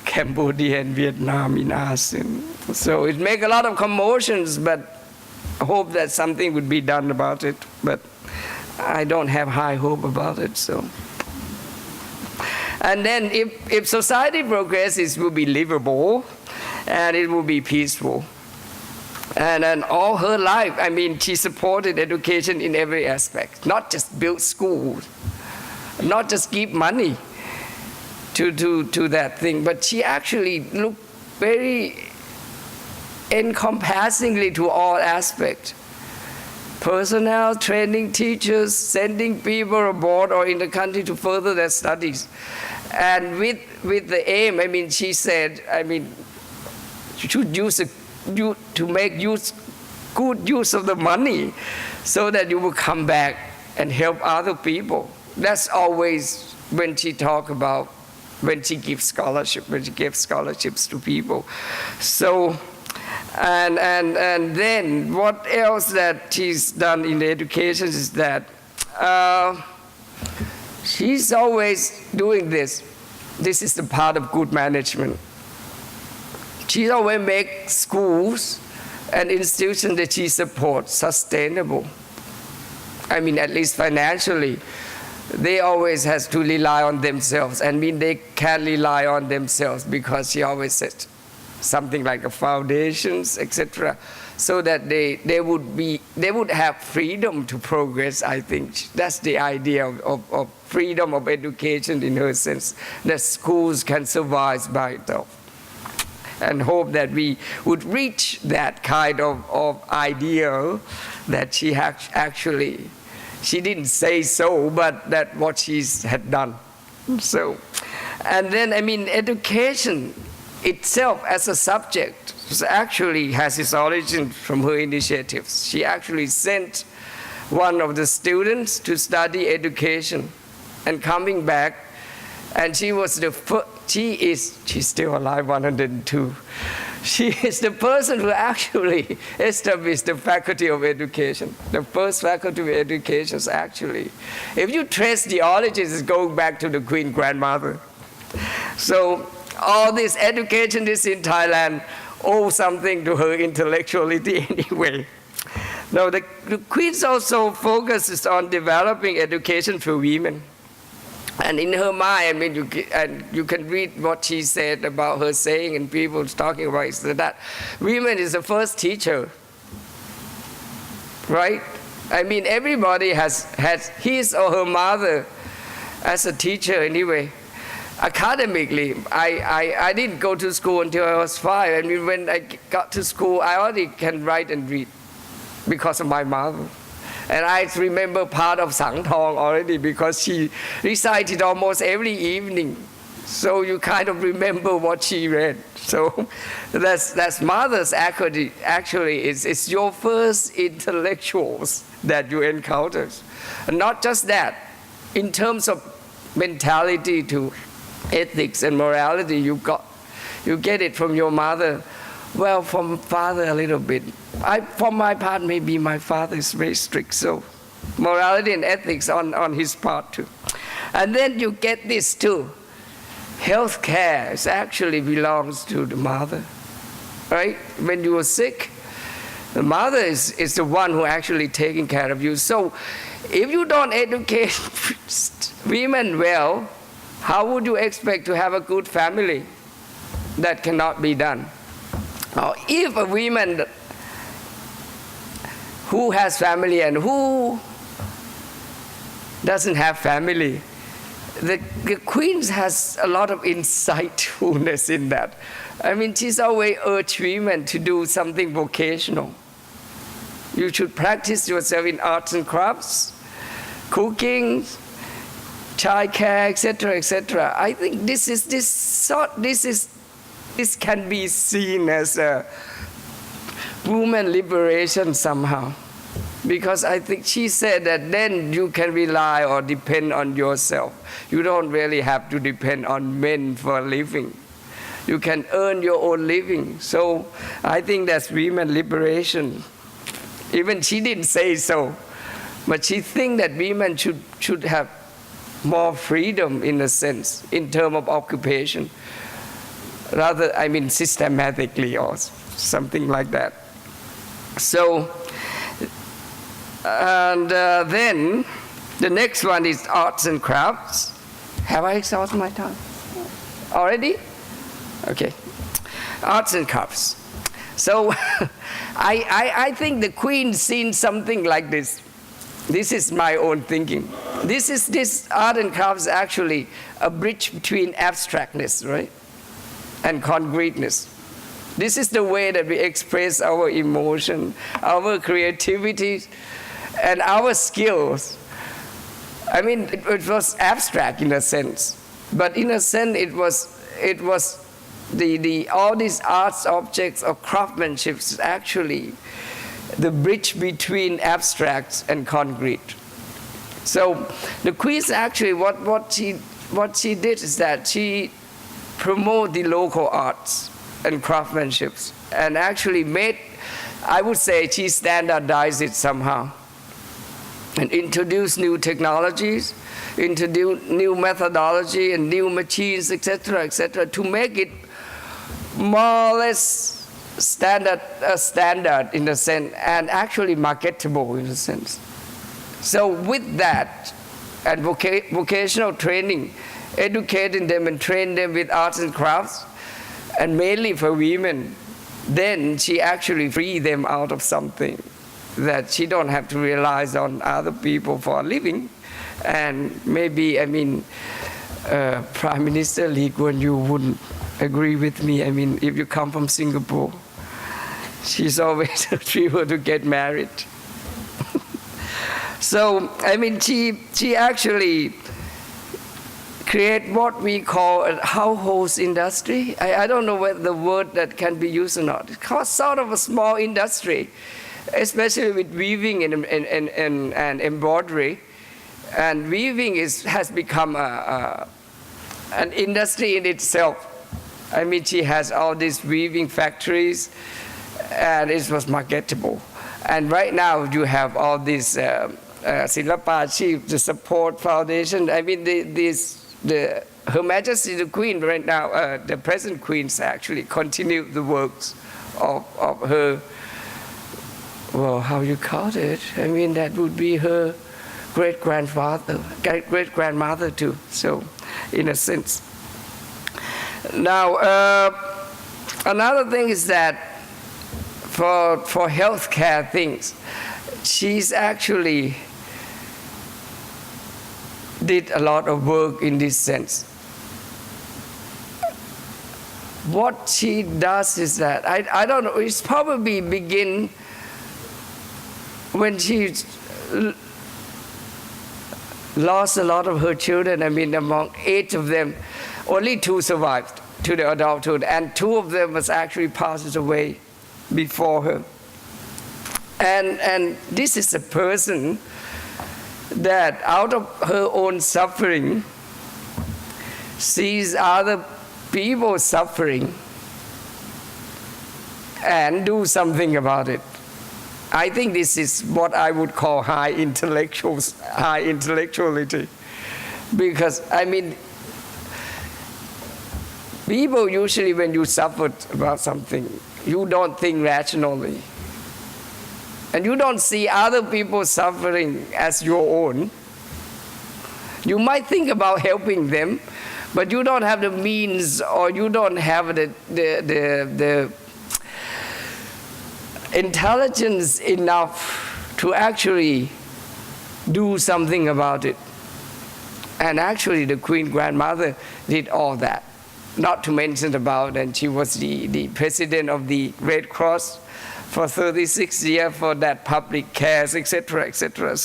Cambodia and Vietnam in ASEAN. So it makes a lot of commotions, but I hope that something would be done about it. But I don't have high hope about it. So, and then if society progresses, it will be livable, and it will be peaceful. And then all her life, I mean, she supported education in every aspect, not just build schools, not just give money to that thing, but she actually looked very encompassingly to all aspects. Personnel, training teachers, sending people abroad or in the country to further their studies. And with the aim, I mean, she said, I mean, you should use to make good use of the money so that you will come back and help other people. That's always when she talk about, when she gives scholarships to people. So, and then what else that she's done in the education is that she's always doing this. This is the part of good management. She always makes schools and institutions that she supports sustainable. I mean, at least financially. They always has to rely on themselves. I mean, they can rely on themselves because she always said something like a foundations, etc., so that they would have freedom to progress. I think that's the idea of freedom of education in her sense, that schools can survive by itself. And hope that we would reach that kind of ideal that she actually, she didn't say so, but that what she had done. So, and then, I mean, education itself as a subject actually has its origin from her initiatives. She actually sent one of the students to study education and coming back, and she was the first, she's still alive, 102. She is the person who actually established the Faculty of Education. The first Faculty of Education is actually, if you trace the origins, it's going back to the Queen Grandmother. So all this education is in Thailand owe something to her intellectuality anyway. Now the Queen also focuses on developing education for women. And in her mind, I mean, you can read what she said about her saying, and people talking about it, that women is the first teacher, right? I mean, everybody has his or her mother as a teacher anyway. Academically, I didn't go to school until I was 5. I mean, when I got to school, I already can write and read because of my mother. And I remember part of Sang Thong already because she recited almost every evening. So you kind of remember what she read. So that's mother's actually it's your first intellectuals that you encounter. And not just that, in terms of mentality to ethics and morality, you get it from your mother. Well, from father a little bit. For my part, maybe my father is very strict, so morality and ethics on his part too. And then you get this too. Health care actually belongs to the mother, right? When you are sick, the mother is the one who actually taking care of you. So if you don't educate women well, how would you expect to have a good family? That cannot be done. Now, if a woman who has family and who doesn't have family, the Queen has a lot of insightfulness in that. I mean, she's always urged women to do something vocational. You should practice yourself in arts and crafts, cooking, child care, etc., etc. I think this can be seen as a woman liberation somehow. Because I think she said that then you can rely or depend on yourself. You don't really have to depend on men for a living. You can earn your own living. So I think that's women liberation. Even she didn't say so. But she thinks that women should have more freedom in a sense, in terms of occupation. Rather, I mean, systematically or something like that. So, and then the next one is arts and crafts. Have I exhausted my time already? Okay. Arts and crafts. So I think the Queen seen something like this. This is my own thinking. This art and crafts actually a bridge between abstractness, right, and concreteness. This is the way that we express our emotion, our creativity, and our skills. I mean, it was abstract in a sense, but in a sense it was all these arts objects or craftsmanship is actually the bridge between abstract and concrete. So the Queen actually what she did is that she promoted the local arts and craftsmanship and actually made, I would say, she standardized it somehow and introduced new technologies, introduced new methodology and new machines, etc., to make it more or less standard in a sense, and actually marketable in a sense. So with that, and vocational training, educating them and training them with arts and crafts, and mainly for women, then she actually freed them out of something that she don't have to rely on other people for a living. And maybe, I mean, Prime Minister Lee Kuan Yew wouldn't agree with me. I mean, if you come from Singapore, she's always able to get married. So, I mean, she actually create what we call a household industry. I don't know whether the word that can be used or not. It's sort of a small industry, especially with weaving and embroidery. And weaving has become an industry in itself. I mean, she has all these weaving factories, and it was marketable. And right now, you have all these Silapa Achieve, the support foundation. I mean, Her Majesty the Queen right now, the present Queen's actually continue the works of her, well, how you call it? I mean, that would be her great-grandmother too, so in a sense. Now, another thing is that for healthcare things, she's actually did a lot of work in this sense. What she does is that, I don't know, it's probably begin when she lost a lot of her children. I mean, among 8 of them, only 2 survived to the adulthood, and 2 of them was actually passed away before her. And this is a person that out of her own suffering sees other people suffering and do something about it. I think this is what I would call high intellectuality. Because, I mean, people usually, when you suffer about something, you don't think rationally. And you don't see other people suffering as your own. You might think about helping them, but you don't have the means, or you don't have the intelligence enough to actually do something about it. And actually the Queen Grandmother did all that. Not to mention about, and she was the president of the Red Cross for 36 years for that public cares, etc., etc.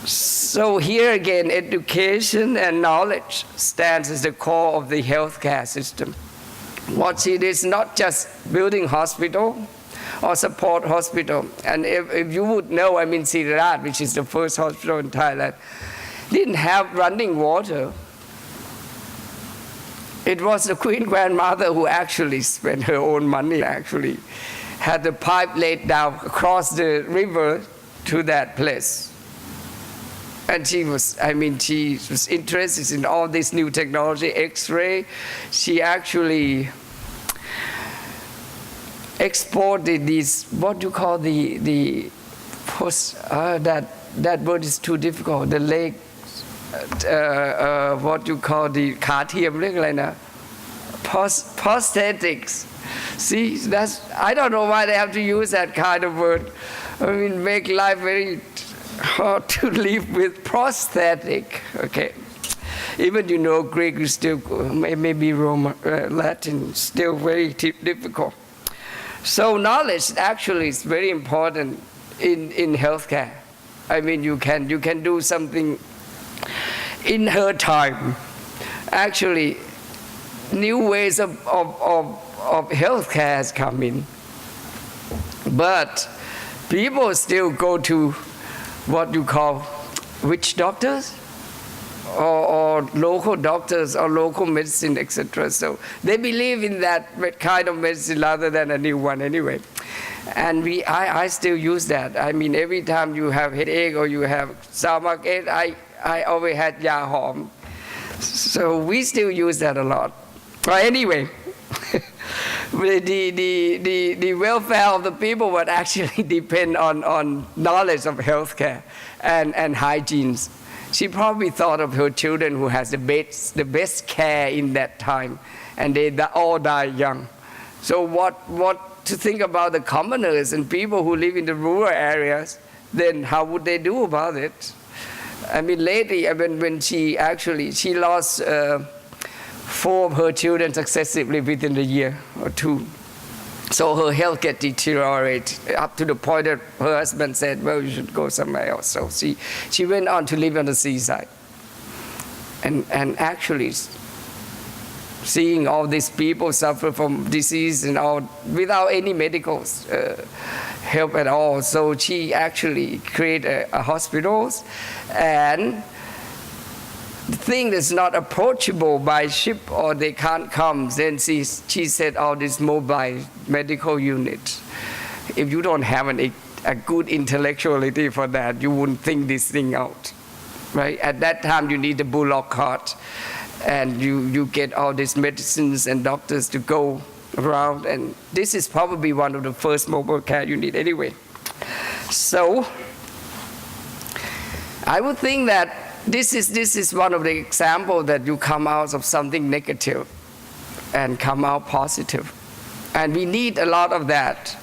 So here again, education and knowledge stands as the core of the healthcare system. What she did is not just building hospital or support hospital. And if you would know, I mean, Sirat, which is the first hospital in Thailand, didn't have running water. It was the Queen Grandmother who actually spent her own money, actually had the pipe laid down across the river to that place. And she was interested in all this new technology, X-ray. She actually exported these, what do you call the post, that word is too difficult, the leg, what you call the ขาเทียมเรียกอะไรนะ prosthetics. See, I don't know why they have to use that kind of word. I mean, make life very hard to live with prosthetic. Okay, even Greek is still, maybe Roman, Latin, still very difficult. So knowledge actually is very important in healthcare. I mean, you can do something in her time. Actually, new ways of healthcare has come in, but people still go to what you call witch doctors or local doctors or local medicine, etc. So they believe in that kind of medicine rather than a new one anyway. And I still use that. I mean, every time you have headache or you have stomach ache, I always had ya hom. So we still use that a lot. But anyway, the welfare of the people would actually depend on knowledge of healthcare and hygiene. She probably thought of her children who has the best care in that time, and they all die young. So what to think about the commoners and people who live in the rural areas, then how would they do about it? I mean, lately, when she lost 4 of her children successively within a year or 2. So her health get deteriorated up to the point that her husband said, well, you should go somewhere else. So she went on to live on the seaside. And actually, seeing all these people suffer from disease and all without any medical help at all. So she actually created a hospitals, and the thing that's not approachable by ship or they can't come, then she said all this mobile medical unit. If you don't have a good intellectuality for that, you wouldn't think this thing out, right? At that time, you need a bullock cart, and you get all these medicines and doctors to go around, and this is probably one of the first mobile care unit anyway. So I would think that this is one of the examples that you come out of something negative and come out positive. And we need a lot of that.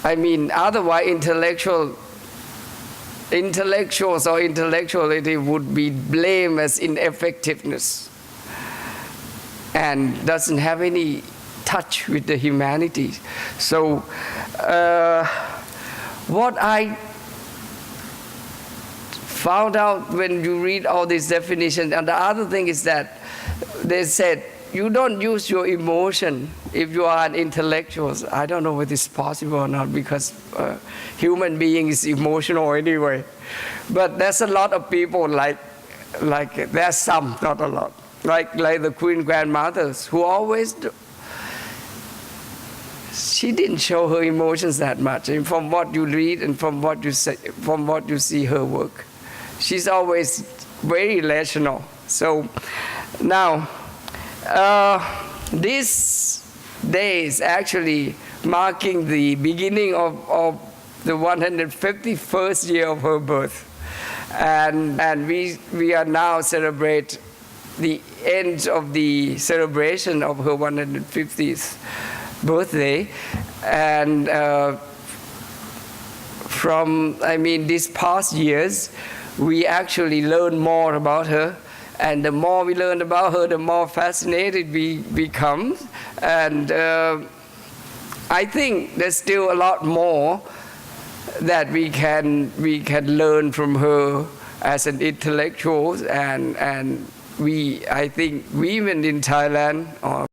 I mean, otherwise intellectuals or intellectuality would be blamed as ineffectiveness and doesn't have any touch with the humanity. So what I found out when you read all these definitions, and the other thing is that they said you don't use your emotion if you are an intellectual. I don't know whether it's possible or not, because human being is emotional anyway. But there's a lot of people like there's some, not a lot, like the Queen grandmothers who always she didn't show her emotions that much. And from what you read and from what you say, from what you see her work, she's always very rational. So now, this day is actually marking the beginning of the 151st year of her birth. And we are now celebrate the end of the celebration of her 150th birthday. And these past years, we actually learn more about her, and the more we learn about her, the more fascinated we become. And I think there's still a lot more that we can learn from her as an intellectual, and I think women in Thailand